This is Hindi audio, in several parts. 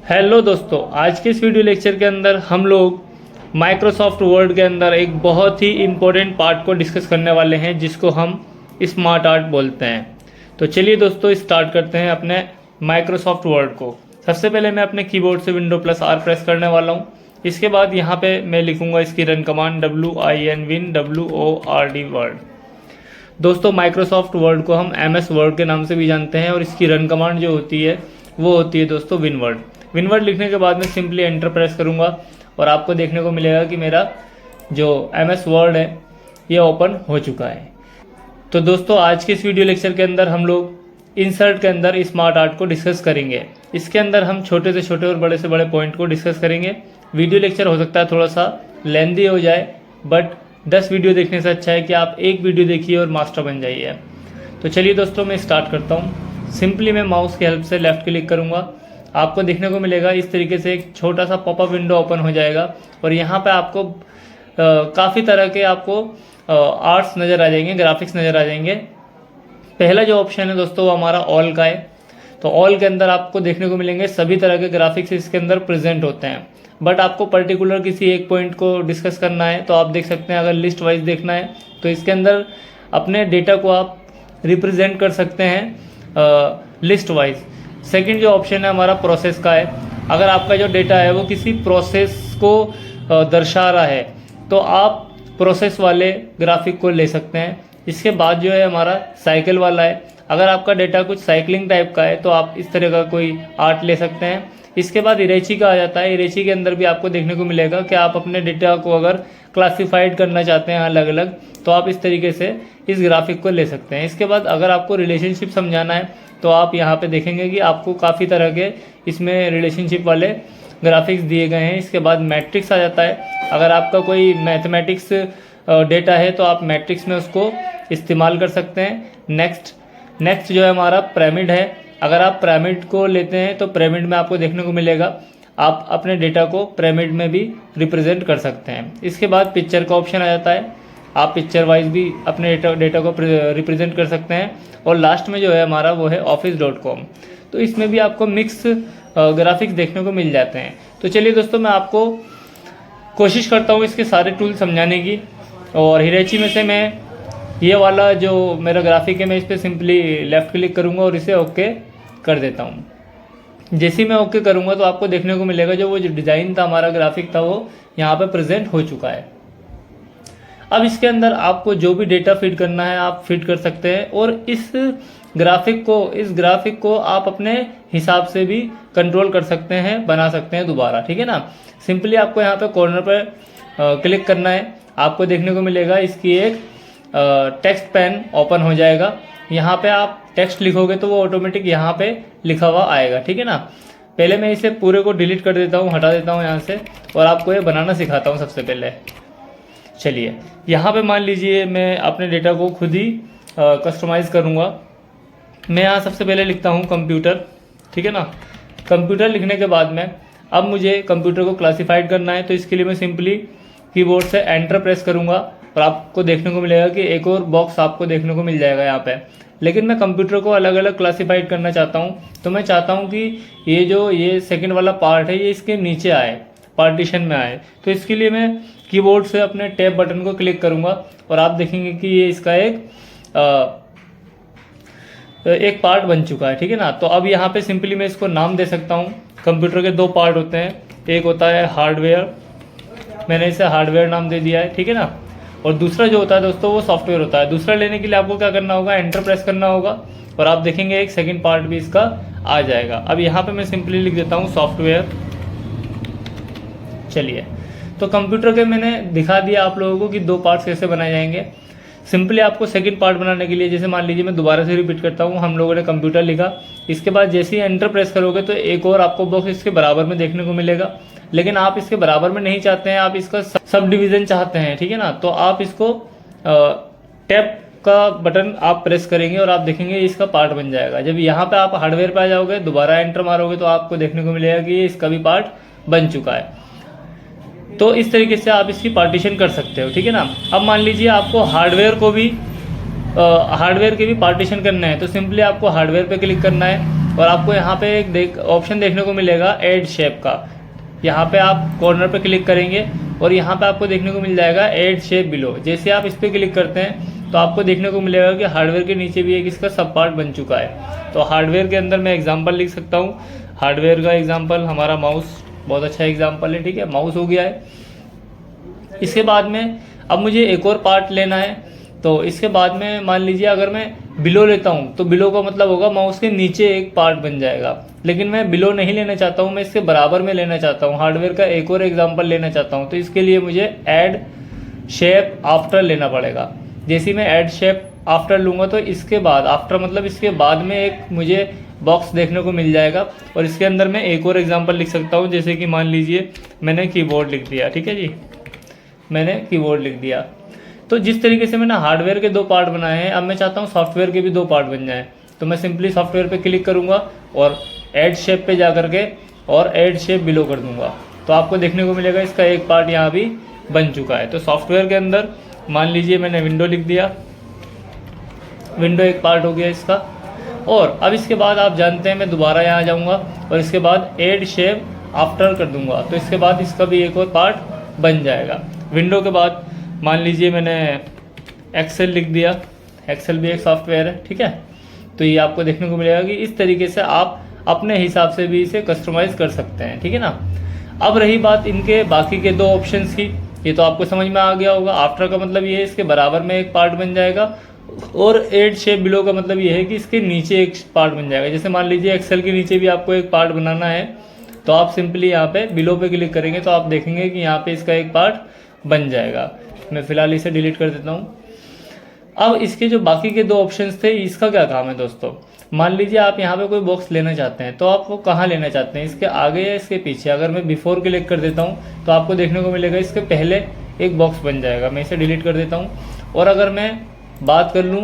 हेलो दोस्तों, आज के इस वीडियो लेक्चर के अंदर हम लोग माइक्रोसॉफ्ट वर्ड के अंदर एक बहुत ही इम्पोर्टेंट पार्ट को डिस्कस करने वाले हैं जिसको हम स्मार्ट आर्ट बोलते हैं। तो चलिए दोस्तों स्टार्ट करते हैं अपने माइक्रोसॉफ्ट वर्ड को। सबसे पहले मैं अपने कीबोर्ड से Windows+R प्रेस करने वाला हूँ। इसके बाद यहाँ पे मैं लिखूँगा इसकी रन कमांड WIN वर्ड। दोस्तों माइक्रोसॉफ्ट वर्ड को हम MS वर्ड के नाम से भी जानते हैं और इसकी रन कमांड जो होती है वो होती है दोस्तों विनवर्ड। विनवर्ड लिखने के बाद मैं सिंपली एंटर प्रेस करूंगा और आपको देखने को मिलेगा कि मेरा जो MS वर्ड है ये ओपन हो चुका है। तो दोस्तों आज के इस वीडियो लेक्चर के अंदर हम लोग इंसर्ट के अंदर स्मार्ट आर्ट को डिस्कस करेंगे। इसके अंदर हम छोटे से छोटे और बड़े से बड़े पॉइंट को डिस्कस करेंगे। वीडियो लेक्चर हो सकता है थोड़ा सा लेंदी हो जाए, बट 10 वीडियो देखने से अच्छा है कि आप एक वीडियो देखिए और मास्टर बन जाइए। तो चलिए दोस्तों मैं स्टार्ट करता हूँ। सिंपली मैं माउस की हेल्प से लेफ्ट क्लिक करूँगा। आपको देखने को मिलेगा इस तरीके से एक छोटा सा पॉपअप विंडो ओपन हो जाएगा और यहाँ पे आपको काफ़ी तरह के आपको आर्ट्स नज़र आ जाएंगे, ग्राफिक्स नज़र आ जाएंगे। पहला जो ऑप्शन है दोस्तों वो हमारा ऑल का है। तो ऑल के अंदर आपको देखने को मिलेंगे सभी तरह के ग्राफिक्स इसके अंदर प्रेजेंट होते हैं, बट आपको पर्टिकुलर किसी एक पॉइंट को डिस्कस करना है तो आप देख सकते हैं। अगर लिस्ट वाइज देखना है तो इसके अंदर अपने डेटा को आप रिप्रेजेंट कर सकते हैं लिस्ट वाइज। सेकंड जो ऑप्शन है हमारा प्रोसेस का है। अगर आपका जो डेटा है वो किसी प्रोसेस को दर्शा रहा है तो आप प्रोसेस वाले ग्राफिक को ले सकते हैं। इसके बाद जो है हमारा साइकिल वाला है। अगर आपका डेटा कुछ साइकिलिंग टाइप का है तो आप इस तरह का कोई आर्ट ले सकते हैं। इसके बाद इरेची का आ जाता है। इरेची के अंदर भी आपको देखने को मिलेगा कि आप अपने डेटा को अगर क्लासिफाइड करना चाहते हैं अलग अलग तो आप इस तरीके से इस ग्राफिक को ले सकते हैं। इसके बाद अगर आपको रिलेशनशिप समझाना है तो आप यहाँ पे देखेंगे कि आपको काफ़ी तरह के इसमें रिलेशनशिप वाले ग्राफिक्स दिए गए हैं। इसके बाद मैट्रिक्स आ जाता है। अगर आपका कोई मैथमेटिक्स डेटा है तो आप मैट्रिक्स में उसको इस्तेमाल कर सकते हैं। नेक्स्ट जो है हमारा पिरामिड है। अगर आप पिरामिड को लेते हैं तो पिरामिड में आपको देखने को मिलेगा आप अपने डेटा को पिरामिड में भी रिप्रेजेंट कर सकते हैं। इसके बाद पिक्चर का ऑप्शन आ जाता है। आप पिक्चर वाइज भी अपने डेटा को रिप्रेजेंट कर सकते हैं। और लास्ट में जो है हमारा वो है office.com। तो इसमें भी आपको मिक्स ग्राफिक्स देखने को मिल जाते हैं। तो चलिए दोस्तों मैं आपको कोशिश करता हूँ इसके सारे टूल समझाने की। और हिरेची में से मैं ये वाला जो मेरा ग्राफिक है मैं इस पर सिंपली लेफ़्ट क्लिक करूँगा और इसे ओके कर देता हूँ। जैसे ही मैं ओके करूँगा तो आपको देखने को मिलेगा वो जो डिज़ाइन था हमारा ग्राफिक था वो यहाँ पे प्रेजेंट हो चुका है। अब इसके अंदर आपको जो भी डेटा फीड करना है आप फीड कर सकते हैं और इस ग्राफिक को आप अपने हिसाब से भी कंट्रोल कर सकते हैं, बना सकते हैं दोबारा, ठीक है ना। सिंपली आपको यहाँ पे कॉर्नर पर क्लिक करना है। आपको देखने को मिलेगा इसकी एक टेक्स्ट पेन ओपन हो जाएगा। यहाँ पे आप टेक्स्ट लिखोगे तो वो ऑटोमेटिक यहाँ पे लिखा हुआ आएगा, ठीक है ना। पहले मैं इसे पूरे को डिलीट कर देता हूँ, हटा देता हूँ यहाँ से और आपको ये बनाना सिखाता हूँ सबसे पहले। चलिए यहाँ पे मान लीजिए मैं अपने डेटा को खुद ही कस्टमाइज़ करूँगा। मैं यहाँ सबसे पहले लिखता हूँ कंप्यूटर, ठीक है ना। कंप्यूटर लिखने के बाद में अब मुझे कंप्यूटर को क्लासिफाइड करना है तो इसके लिए मैं सिंपली कीबोर्ड से एंटर प्रेस करूँगा और आपको देखने को मिलेगा कि एक और बॉक्स आपको देखने को मिल जाएगा यहाँ पे। लेकिन मैं कंप्यूटर को अलग अलग क्लासिफाइड करना चाहता हूँ तो मैं चाहता हूँ कि ये सेकंड वाला पार्ट है ये इसके नीचे आए, पार्टीशन में आए। तो इसके लिए मैं कीबोर्ड से अपने टैब बटन को क्लिक करूंगा और आप देखेंगे कि ये इसका एक पार्ट बन चुका है, ठीक है ना। तो अब यहाँ पे सिंपली मैं इसको नाम दे सकता हूँ। कंप्यूटर के 2 पार्ट होते हैं, एक होता है हार्डवेयर, मैंने इसे हार्डवेयर नाम दे दिया है, ठीक है ना। और दूसरा जो होता है दोस्तों वो सॉफ्टवेयर होता है। दूसरा लेने के लिए आपको क्या करना होगा, एंटर प्रेस करना होगा और आप देखेंगे एक सेकेंड पार्ट भी इसका आ जाएगा। अब यहाँ पर मैं सिंपली लिख देता हूँ सॉफ्टवेयर। चलिए तो कंप्यूटर के मैंने दिखा दिया आप लोगों को कि 2 पार्ट्स कैसे बनाए जाएंगे। सिंपली आपको सेकंड पार्ट बनाने के लिए जैसे मान लीजिए मैं दोबारा से रिपीट करता हूँ, हम लोगों ने कंप्यूटर लिखा। इसके बाद जैसे ही एंटर प्रेस करोगे तो एक और आपको बॉक्स इसके बराबर में देखने को मिलेगा। लेकिन आप इसके बराबर में नहीं चाहते हैं, आप इसका सब डिवीज़न चाहते हैं, ठीक है ना। तो आप इसको टैब का बटन आप प्रेस करेंगे और आप देखेंगे इसका पार्ट बन जाएगा। जब यहाँ पे आप हार्डवेयर पे आ जाओगे दोबारा एंटर मारोगे तो आपको देखने को मिलेगा कि इसका भी पार्ट बन चुका है। तो इस तरीके से आप इसकी पार्टीशन कर सकते हो, ठीक है ना। अब मान लीजिए आपको हार्डवेयर के भी पार्टीशन करना है तो सिंपली आपको हार्डवेयर पे क्लिक करना है और आपको यहाँ पे एक ऑप्शन देखने को मिलेगा ऐड शेप का। यहाँ पे आप कॉर्नर पे क्लिक करेंगे और यहाँ पे आपको देखने को मिल जाएगा ऐड शेप बिलो। जैसे आप इस पर क्लिक करते हैं तो आपको देखने को मिलेगा कि हार्डवेयर के नीचे भी एक इसका सब पार्ट बन चुका है। तो हार्डवेयर के अंदर मैं एग्जांपल लिख सकता हूँ। हार्डवेयर का एग्जांपल हमारा माउस बहुत अच्छा एग्जांपल है, ठीक है, माउस हो गया है। इसके बाद में अब मुझे एक और पार्ट लेना है, तो इसके बाद में मान लीजिए अगर मैं बिलो लेता हूँ तो बिलो का मतलब होगा माउस के नीचे एक पार्ट बन जाएगा। लेकिन मैं बिलो नहीं लेना चाहता हूँ, मैं इसके बराबर में लेना चाहता हूँ, हार्डवेयर का एक और एग्जांपल लेना चाहता हूँ। तो इसके लिए मुझे ऐड शेप आफ्टर लेना पड़ेगा। जैसे मैं ऐड शेप आफ्टर लूँगा तो इसके बाद, आफ्टर मतलब इसके बाद में एक मुझे बॉक्स देखने को मिल जाएगा और इसके अंदर मैं एक और एग्जांपल लिख सकता हूँ। जैसे कि मान लीजिए मैंने कीबोर्ड लिख दिया, ठीक है जी, मैंने कीबोर्ड लिख दिया। तो जिस तरीके से मैंने हार्डवेयर के 2 पार्ट बनाए हैं, अब मैं चाहता हूँ सॉफ्टवेयर के भी 2 पार्ट बन जाएं। तो मैं सिंपली सॉफ्टवेयर पे क्लिक करूँगा और ऐड शेप पे जा करके और ऐड शेप बिलो कर दूँगा। तो आपको देखने को मिलेगा इसका एक पार्ट यहाँ भी बन चुका है। तो सॉफ्टवेयर के अंदर मान लीजिए मैंने विंडो लिख दिया, विंडो एक पार्ट हो गया इसका। और अब इसके बाद आप जानते हैं मैं दोबारा यहाँ जाऊँगा और इसके बाद ऐड शेप आफ्टर कर दूँगा। तो इसके बाद इसका भी एक और पार्ट बन जाएगा। विंडो के बाद मान लीजिए मैंने एक्सेल लिख दिया, एक्सेल भी एक सॉफ्टवेयर है, ठीक है। तो ये आपको देखने को मिलेगा कि इस तरीके से आप अपने हिसाब से भी इसे कस्टमाइज कर सकते हैं, ठीक है ना। अब रही बात इनके बाकी के 2 ऑप्शंस की, ये तो आपको समझ में आ गया होगा। आफ्टर का मतलब ये है इसके बराबर में एक पार्ट बन जाएगा और ऐड शेप बिलो का मतलब ये है कि इसके नीचे एक पार्ट बन जाएगा। जैसे मान लीजिए एक्सेल के नीचे भी आपको एक पार्ट बनाना है तो आप सिंपली यहाँ पे बिलो पे क्लिक करेंगे तो आप देखेंगे कि यहाँ पे इसका एक पार्ट बन जाएगा। मैं फिलहाल इसे डिलीट कर देता हूँ। अब इसके जो बाकी के 2 ऑप्शंस थे, इसका क्या काम है दोस्तों। मान लीजिए आप यहाँ पे कोई बॉक्स लेना चाहते हैं तो आप वो कहाँ लेना चाहते हैं, इसके आगे या इसके पीछे। अगर मैं बिफोर क्लिक कर देता हूँ तो आपको देखने को मिलेगा इसके पहले एक बॉक्स बन जाएगा। मैं इसे डिलीट कर देता हूँ। और अगर मैं बात कर लूँ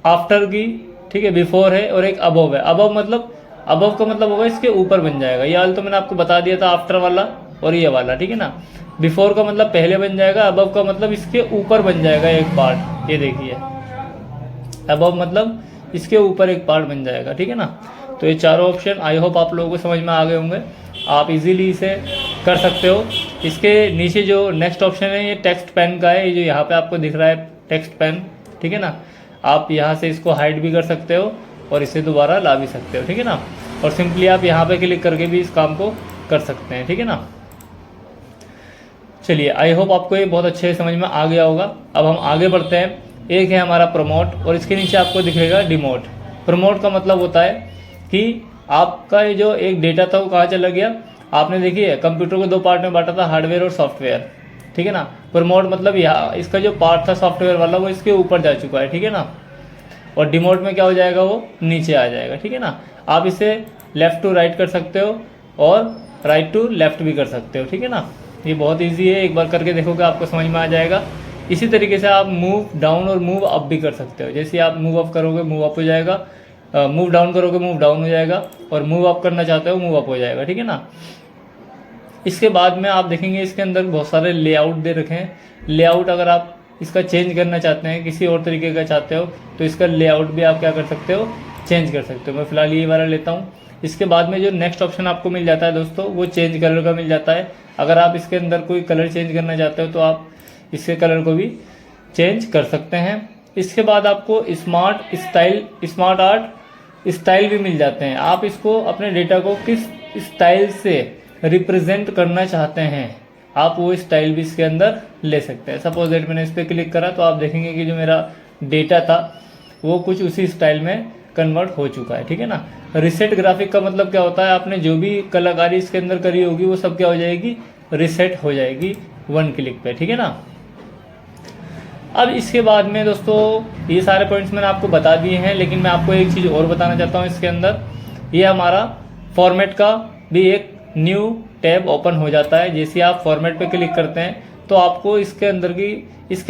आफ्टर की, ठीक है, बिफोर है और एक अबव है। अबव का मतलब होगा इसके ऊपर बन जाएगा। ये हाल तो मैंने आपको बता दिया था, आफ्टर वाला और ये वाला, ठीक है ना। बिफोर का मतलब पहले बन जाएगा, अबव का मतलब इसके ऊपर बन जाएगा एक पार्ट। ये देखिए, अबव मतलब इसके ऊपर एक पार्ट बन जाएगा, ठीक है ना। तो ये चारों ऑप्शन आई होप आप लोगों को समझ में आ गए होंगे। आप इजीली इसे कर सकते हो। इसके नीचे जो नेक्स्ट ऑप्शन है ये टेक्स्ट पेन का है, ये जो यहाँ पे आपको दिख रहा है टेक्स्ट पेन, ठीक है ना। आप यहाँ से इसको हाइड भी कर सकते हो और इसे दोबारा ला भी सकते हो, ठीक है ना। और सिंपली आप यहाँ पे क्लिक करके भी इस काम को कर सकते हैं, ठीक है ना। चलिए, आई होप आपको ये बहुत अच्छे समझ में आ गया होगा। अब हम आगे बढ़ते हैं। एक है हमारा प्रमोट और इसके नीचे आपको दिखेगा डिमोट। प्रमोट का मतलब होता है कि आपका ये जो एक डेटा था वो कहाँ चला गया। आपने देखिए कंप्यूटर को 2 पार्ट में बांटा था, हार्डवेयर और सॉफ्टवेयर, ठीक है ना। प्रमोट मतलब यहाँ इसका जो पार्ट था सॉफ्टवेयर वाला वो इसके ऊपर जा चुका है, ठीक है ना। और डिमोट में क्या हो जाएगा, वो नीचे आ जाएगा, ठीक है ना। आप इसे लेफ़्ट टू राइट कर सकते हो और राइट टू लेफ़्ट भी कर सकते हो, ठीक है ना। ये बहुत इजी है, एक बार करके देखोगे आपको समझ में आ जाएगा। इसी तरीके से आप मूव डाउन और मूव अप भी कर सकते हो। जैसे आप मूव अप करोगे मूव अप हो जाएगा, मूव डाउन करोगे मूव डाउन हो जाएगा, और मूव अप करना चाहते हो मूव अप हो जाएगा, ठीक है ना। इसके बाद में आप देखेंगे इसके अंदर बहुत सारे लेआउट दे रखे हैं। लेआउट अगर आप इसका चेंज करना चाहते हैं, किसी और तरीके का चाहते हो, तो इसका लेआउट भी आप क्या कर सकते हो, चेंज कर सकते हो। मैं फिलहाल ये वाला लेता हूँ। इसके बाद में जो नेक्स्ट ऑप्शन आपको मिल जाता है दोस्तों, वो चेंज कलर का मिल जाता है। अगर आप इसके अंदर कोई कलर चेंज करना चाहते हो तो आप इसके कलर को भी चेंज कर सकते हैं। इसके बाद आपको स्मार्ट आर्ट स्टाइल भी मिल जाते हैं। आप इसको अपने डेटा को किस स्टाइल से रिप्रेजेंट करना चाहते हैं, आप वो स्टाइल भी इसके अंदर ले सकते हैं। सपोज दैट मैंने इस पर क्लिक करा तो आप देखेंगे कि जो मेरा डेटा था वो कुछ उसी स्टाइल में कन्वर्ट हो चुका है, ठीक है ना। रिसेट ग्राफिक का मतलब क्या होता है, आपने जो भी कलाकारी इसके अंदर करी होगी वो सब क्या हो जाएगी, रिसेट हो जाएगी 1 क्लिक पे, ठीक है ना। अब इसके बाद में दोस्तों ये सारे पॉइंट्स मैंने आपको बता दिए हैं, लेकिन मैं आपको एक चीज़ और बताना चाहता हूँ। इसके अंदर ये हमारा फॉर्मेट का भी एक न्यू टैब ओपन हो जाता है। जैसे आप फॉर्मेट पे क्लिक करते हैं तो आपको इसके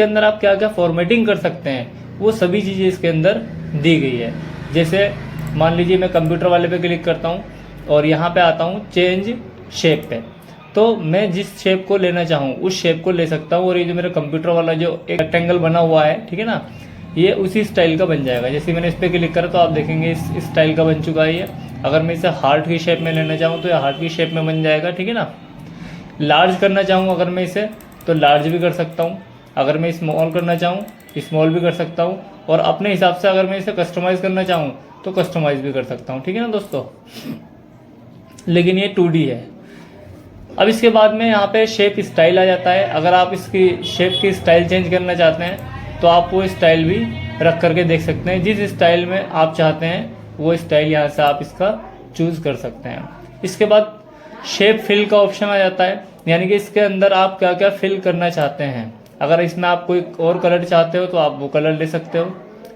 अंदर आप क्या क्या फॉर्मेटिंग कर सकते हैं वो सभी चीज़ें इसके अंदर दी गई है। जैसे मान लीजिए मैं कंप्यूटर वाले पे क्लिक करता हूँ और यहाँ पे आता हूँ चेंज शेप पे, तो मैं जिस शेप को लेना चाहूँ उस शेप को ले सकता हूँ। और ये जो मेरा कंप्यूटर वाला जो एक रेक्टेंगल बना हुआ है, ठीक है ना, ये उसी स्टाइल का बन जाएगा। जैसे मैंने इस पर क्लिक करा तो आप देखेंगे इस स्टाइल का बन चुका है ये। अगर मैं इसे हार्ट की शेप में लेना चाहूँ तो ये हार्ट की शेप में बन जाएगा, ठीक है ना। लार्ज करना चाहूँ अगर मैं इसे तो लार्ज भी कर सकता हूँ, अगर मैं स्मॉल करना चाहूँ स्मॉल भी कर सकता हूँ, और अपने हिसाब से अगर मैं इसे कस्टमाइज़ करना चाहूँ तो कस्टमाइज़ भी कर सकता हूँ, ठीक है ना दोस्तों। लेकिन ये 2D है। अब इसके बाद में यहाँ पे शेप स्टाइल आ जाता है। अगर आप इसकी शेप की स्टाइल चेंज करना चाहते हैं तो आप वो स्टाइल भी रख करके देख सकते हैं। जिस स्टाइल में आप चाहते हैं वो स्टाइल यहाँ से आप इसका चूज़ कर सकते हैं। इसके बाद शेप फिल का ऑप्शन आ जाता है, यानी कि इसके अंदर आप क्या क्या फिल करना चाहते हैं। अगर इसमें आप कोई और कलर चाहते हो तो आप वो कलर ले सकते हो,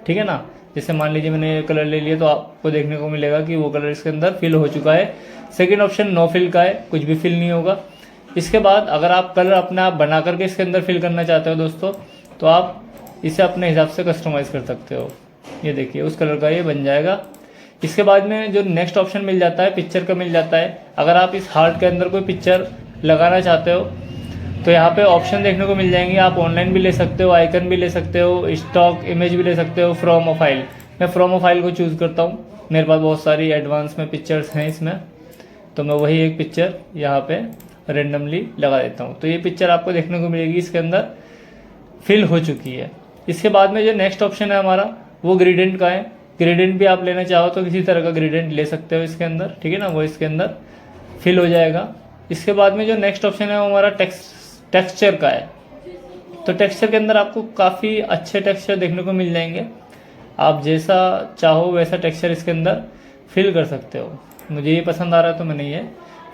ठीक है ना। जैसे मान लीजिए मैंने ये कलर ले लिया तो आपको देखने को मिलेगा कि वो कलर इसके अंदर फिल हो चुका है। सेकंड ऑप्शन नो फिल का है, कुछ भी फिल नहीं होगा। इसके बाद अगर आप कलर अपने आप बना करके इसके अंदर फिल करना चाहते हो दोस्तों तो आप इसे अपने हिसाब से कस्टमाइज़ कर सकते हो। ये देखिए उस कलर का ये बन जाएगा। इसके बाद में जो नेक्स्ट ऑप्शन मिल जाता है पिक्चर का मिल जाता है। अगर आप इस हार्ट के अंदर कोई पिक्चर लगाना चाहते हो तो यहाँ पे ऑप्शन देखने को मिल जाएंगे। आप ऑनलाइन भी ले सकते हो, आइकन भी ले सकते हो, स्टॉक इमेज भी ले सकते हो, फ्रॉम अ फाइल। मैं फ्रॉम अ फाइल को चूज़ करता हूँ। मेरे पास बहुत सारी एडवांस में पिक्चर्स हैं इसमें, तो मैं वही एक पिक्चर यहाँ पे रेंडमली लगा देता हूँ। तो ये पिक्चर आपको देखने को मिलेगी इसके अंदर फिल हो चुकी है। इसके बाद में जो नेक्स्ट ऑप्शन है हमारा वो ग्रेडियंट का है। ग्रेडियंट भी आप लेना चाहो तो किसी तरह का ग्रेडियंट ले सकते हो इसके अंदर, ठीक है ना, वो इसके अंदर फिल हो जाएगा। इसके बाद में जो नेक्स्ट ऑप्शन है वो हमारा टेक्सचर का है। तो टेक्सचर के अंदर आपको काफ़ी अच्छे टेक्सचर देखने को मिल जाएंगे। आप जैसा चाहो वैसा टेक्सचर इसके अंदर फिल कर सकते हो। मुझे ये पसंद आ रहा है तो मैंने ये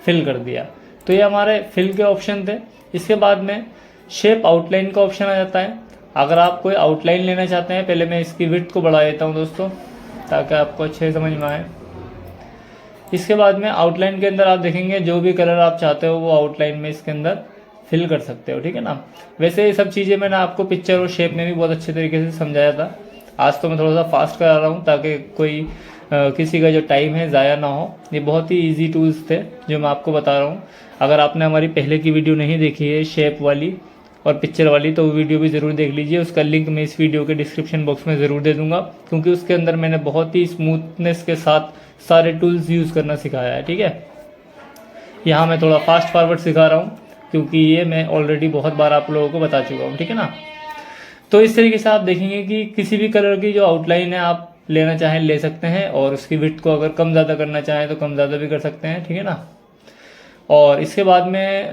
फिल कर दिया। तो ये हमारे फिल के ऑप्शन थे। इसके बाद में शेप आउटलाइन का ऑप्शन आ जाता है। अगर आप कोई आउटलाइन लेना चाहते हैं, पहले मैं इसकी विड्थ को बढ़ा देता हूँ दोस्तों ताकि आपको अच्छे समझ में आए। इसके बाद में आउटलाइन के अंदर आप देखेंगे जो भी कलर आप चाहते हो वो आउटलाइन में इसके अंदर फिल कर सकते हो, ठीक है ना। वैसे ये सब चीज़ें मैंने आपको पिक्चर और शेप में भी बहुत अच्छे तरीके से समझाया था। आज तो मैं थोड़ा सा फास्ट करा रहा हूँ ताकि कोई किसी का जो टाइम है ज़ाया ना हो। ये बहुत ही इजी टूल्स थे जो मैं आपको बता रहा हूँ। अगर आपने हमारी पहले की वीडियो नहीं देखी है शेप वाली और पिक्चर वाली तो वो वीडियो भी ज़रूर देख लीजिए। उसका लिंक मैं इस वीडियो के डिस्क्रिप्शन बॉक्स में ज़रूर दे दूँगा, क्योंकि उसके अंदर मैंने बहुत ही स्मूथनेस के साथ सारे टूल्स यूज़ करना सिखाया है, ठीक है। यहाँ मैं थोड़ा फास्ट फॉरवर्ड सिखा रहा हूँ क्योंकि ये मैं ऑलरेडी बहुत बार आप लोगों को बता चुका हूँ, ठीक है ना। तो इस तरीके से आप देखेंगे कि किसी भी कलर की जो आउटलाइन है आप लेना चाहें ले सकते हैं, और उसकी विड्थ को अगर कम ज़्यादा करना चाहें तो कम ज़्यादा भी कर सकते हैं, ठीक है ना। और इसके बाद में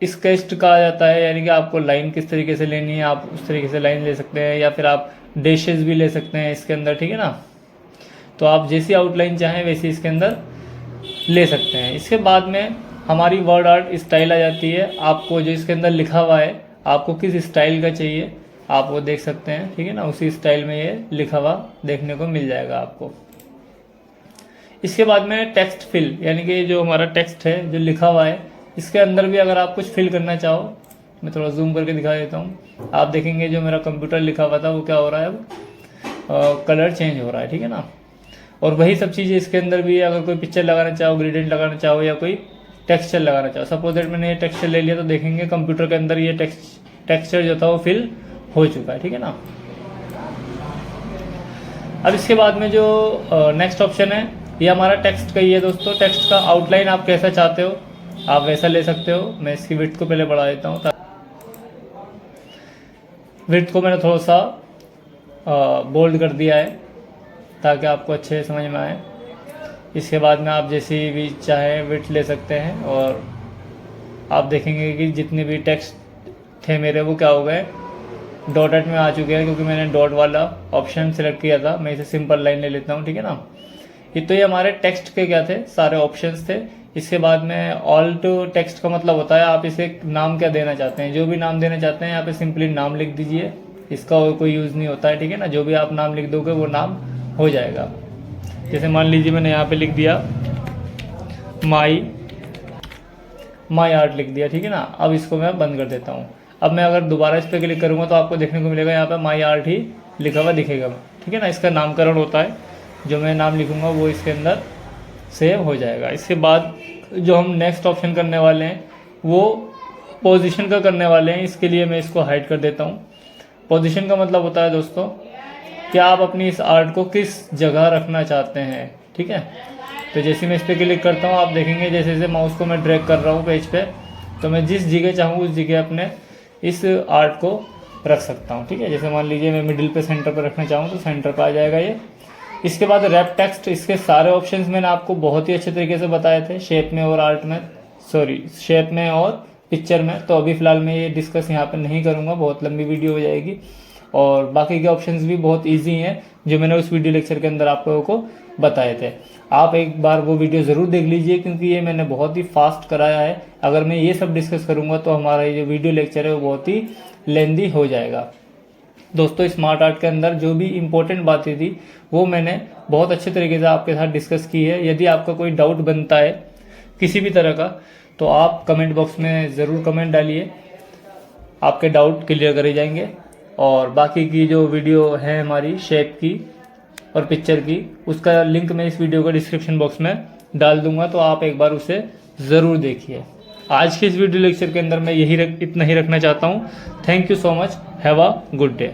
स्केच्ड का आ जाता है, यानी कि आपको लाइन किस तरीके से लेनी है आप उस तरीके से लाइन ले सकते हैं, या फिर आप डैशेस भी ले सकते हैं इसके अंदर, ठीक है ना। तो आप जैसी आउटलाइन चाहें वैसी इसके अंदर ले सकते हैं। इसके बाद में हमारी वर्ड आर्ट स्टाइल आ जाती है। आपको जो इसके अंदर लिखा हुआ है आपको किस स्टाइल का चाहिए आप वो देख सकते हैं, ठीक है ना। उसी स्टाइल में ये लिखा हुआ देखने को मिल जाएगा आपको। इसके बाद में टेक्स्ट फिल, यानी कि जो हमारा टेक्स्ट है जो लिखा हुआ है इसके अंदर भी अगर आप कुछ फिल करना चाहो, मैं थोड़ा जूम करके दिखा देता हूँ। आप देखेंगे जो मेरा कंप्यूटर लिखा हुआ था वो क्या हो रहा है अब कलर चेंज हो रहा है, ठीक है ना। और वही सब चीज़ें इसके अंदर भी है। अगर कोई पिक्चर लगाना चाहो, ग्रेडियंट लगाना चाहो, या कोई टेक्सचर लगाना चाहो, सपोज दैट मैंने ये टेक्सचर ले लिया तो देखेंगे कंप्यूटर के अंदर ये टेक्सचर जो था वो फिल हो चुका है, ठीक है ना। अब इसके बाद में जो नेक्स्ट ऑप्शन है ये हमारा टेक्स्ट का ही है दोस्तों। टेक्स्ट का आउटलाइन आप कैसा चाहते हो आप वैसा ले सकते हो। मैं इसकी विड्थ को पहले बढ़ा देता हूँ। विड्थ को मैंने थोड़ा सा बोल्ड कर दिया है ताकि आपको अच्छे समझ में आए। इसके बाद में आप जैसी भी चाहें विड्थ ले सकते हैं, और आप देखेंगे कि जितने भी टेक्स्ट थे मेरे वो क्या हो गए डॉटेड में आ चुके हैं, क्योंकि मैंने डॉट वाला ऑप्शन सेलेक्ट किया था। मैं इसे सिंपल लाइन ले लेता हूँ, ठीक है ना। ये हमारे टेक्स्ट के क्या थे सारे ऑप्शंस थे। इसके बाद में ऑल टू टेक्स्ट का मतलब होता है आप इसे नाम क्या देना चाहते हैं। जो भी नाम देना चाहते हैं यहाँ पे सिंपली नाम लिख दीजिए, इसका और कोई यूज़ नहीं होता है, ठीक है ना। जो भी आप नाम लिख दोगे वो नाम हो जाएगा। जैसे मान लीजिए मैंने यहाँ पे लिख दिया माई आर्ट लिख दिया, ठीक है ना। अब इसको मैं बंद कर देता हूँ। अब मैं अगर दोबारा इस पर क्लिक करूँगा तो आपको देखने को मिलेगा यहाँ पे माई आर्ट ही लिखा हुआ दिखेगा, ठीक है ना। इसका नामकरण होता है, जो मैं नाम लिखूँगा वो इसके अंदर सेव हो जाएगा। इसके बाद जो हम नेक्स्ट ऑप्शन करने वाले हैं वो पोजीशन का करने वाले हैं। इसके लिए मैं इसको हाइड कर देता हूँ। पोजीशन का मतलब होता है दोस्तों कि आप अपनी इस आर्ट को किस जगह रखना चाहते हैं। ठीक है, तो जैसे मैं इस पर क्लिक करता हूँ, आप देखेंगे जैसे जैसे माउस को मैं ड्रैग कर रहा हूँ पेज पे, तो मैं जिस जगह चाहूँ उस जगह अपने इस आर्ट को रख सकता हूँ। ठीक है, जैसे मान लीजिए मैं मिडिल पे सेंटर पर रखना चाहूँ तो सेंटर पर आ जाएगा ये। इसके बाद रैप टेक्स्ट, इसके सारे ऑप्शंस मैंने आपको बहुत ही अच्छे तरीके से बताए थे शेप में और आर्ट में, शेप में और पिक्चर में। तो अभी फ़िलहाल मैं ये डिस्कस यहाँ पर नहीं करूँगा, बहुत लंबी वीडियो हो जाएगी। और बाकी के ऑप्शंस भी बहुत ईजी हैं जो मैंने उस वीडियो लेक्चर के अंदर आप लोगों को बताए थे। आप एक बार वो वीडियो ज़रूर देख लीजिए, क्योंकि ये मैंने बहुत ही फास्ट कराया है। अगर मैं ये सब डिस्कस करूँगा तो हमारा ये जो वीडियो लेक्चर है वो बहुत ही लेंदी हो जाएगा। दोस्तों, स्मार्ट आर्ट के अंदर जो भी इम्पोर्टेंट बातें थी वो मैंने बहुत अच्छे तरीके से आपके साथ डिस्कस की है। यदि आपका कोई डाउट बनता है किसी भी तरह का, तो आप कमेंट बॉक्स में ज़रूर कमेंट डालिए, आपके डाउट क्लियर करे जाएंगे। और बाकी की जो वीडियो है हमारी शेप की और पिक्चर की, उसका लिंक मैं इस वीडियो का डिस्क्रिप्शन बॉक्स में डाल दूंगा, तो आप एक बार उसे ज़रूर देखिए। आज के इस वीडियो लेक्चर के अंदर मैं इतना ही रखना चाहता हूँ। Thank you so much, have a good day.